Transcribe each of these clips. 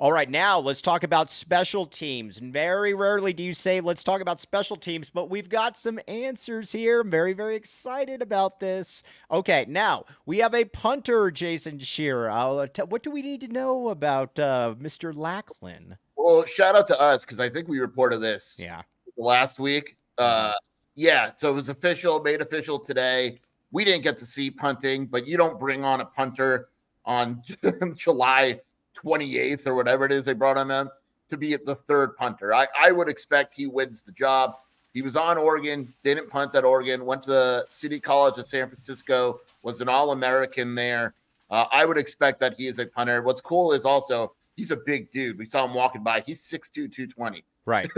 All right, now let's talk about special teams. Very rarely do you say, let's talk about special teams, but we've got some answers here. I'm very, very excited about this. Okay, now we have a punter, Jason Shearer. What do we need to know about Mr. Lachlan? Well, shout out to us, because I think we reported this last week. Yeah, so it was official, made official today. We didn't get to see punting, but you don't bring on a punter on July 28th or whatever it is they brought him in to be the third punter. I would expect he wins the job. He was on Oregon, didn't punt at Oregon, went to the City College of San Francisco, was an All-American there. I would expect that he is a punter. What's cool is also he's a big dude. We saw him walking by. He's 6'2", 220. Right.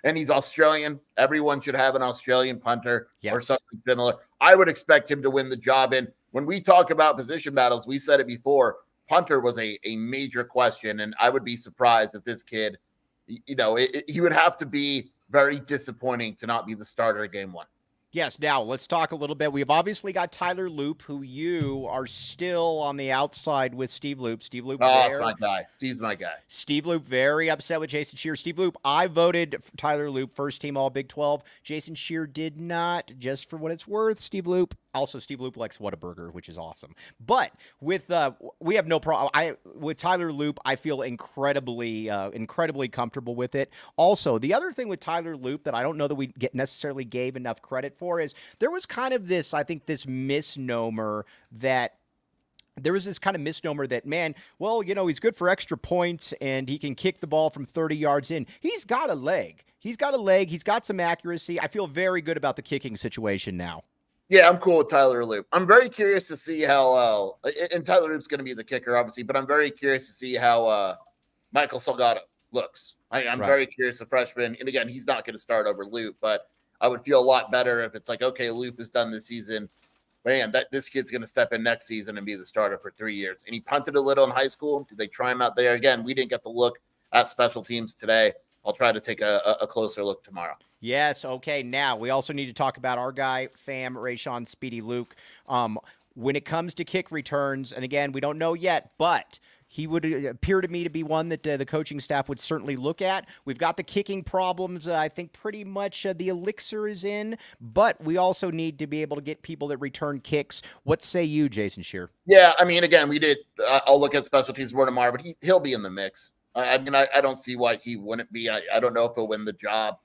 And he's Australian. Everyone should have an Australian punter or something similar. I would expect him to win the job. And when we talk about position battles, we said it before, punter was a major question. And I would be surprised if this kid, he would have to be very disappointing to not be the starter at game one. Yes, now let's talk a little bit. We've obviously got Tyler Loop, who you are still on the outside with Steve Loop. Steve Loop, that's my guy. Steve's my guy. Steve Loop, very upset with Jason Shearer. Steve Loop, I voted for Tyler Loop, first team all Big 12. Jason Shearer did not, just for what it's worth. Steve Loop, also Steve Loop likes Whataburger, which is awesome. But with we have no problem. With Tyler Loop, I feel incredibly comfortable with it. Also, the other thing with Tyler Loop that I don't know that we necessarily gave enough credit for is there was kind of this, I think, this misnomer that man, well, he's good for extra points and he can kick the ball from 30 yards in. He's got a leg. He's got some accuracy. I feel very good about the kicking situation now. Yeah, I'm cool with Tyler Loop. I'm very curious to see how, and Tyler Loop's going to be the kicker, obviously, but I'm very curious to see how Michael Salgado looks. I'm very curious, the freshman. And again, he's not going to start over Loop, but I would feel a lot better if it's like, okay, Loop is done this season. Man, this kid's going to step in next season and be the starter for 3 years. And he punted a little in high school. Did they try him out there? Again, we didn't get to look at special teams today. I'll try to take a closer look tomorrow. Yes, okay. Now, we also need to talk about our guy, fam, Rayshon Speedy Luke. When it comes to kick returns, and again, we don't know yet, but he would appear to me to be one that the coaching staff would certainly look at. We've got the kicking problems. I think pretty much the elixir is in, but we also need to be able to get people that return kicks. What say you, Jason Shearer? Yeah, I mean, again, we did. I'll look at special teams more tomorrow, but he'll be in the mix. I mean, I don't see why he wouldn't be. I don't know if he'll win the job.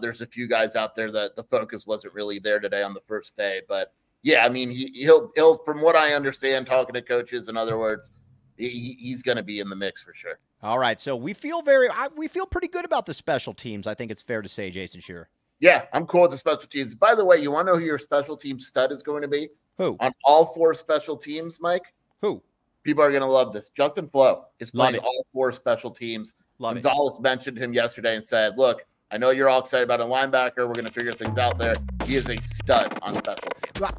There's a few guys out there that the focus wasn't really there today on the first day. But, yeah, I mean, he'll from what I understand, talking to coaches, in other words, he's going to be in the mix for sure. All right, so we feel pretty good about the special teams, I think it's fair to say, Jason Shearer. Yeah, I'm cool with the special teams. By the way, you want to know who your special team stud is going to be? Who? On all four special teams, Mike? Who? People are going to love this. Justin Flo is playing all four special teams. Gonzalez mentioned him yesterday and said, look, I know you're all excited about a linebacker. We're going to figure things out there. He is a stud on special teams.